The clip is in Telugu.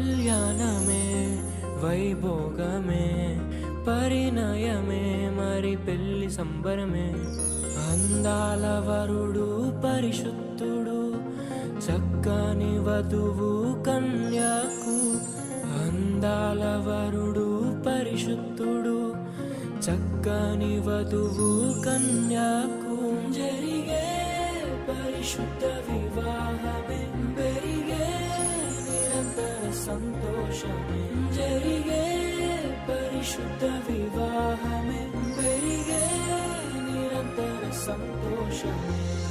కళ్యాణమే వైభోగమే పరిణయమే మరి పెళ్లి సంబరమే. అందాల వరుడు పరిశుద్ధుడు చక్కని వధువు కన్యాకు. అందాల వరుడు పరిశుద్ధుడు చక్కని వధువు కన్యాకు. జరిగే పరిశుద్ధ వివాహమే పెరిగే నిరంతర సంతోషమే. జరిగే పరిశుద్ధ వివాహమే పెరిగే నిరంతర సంతోషమే.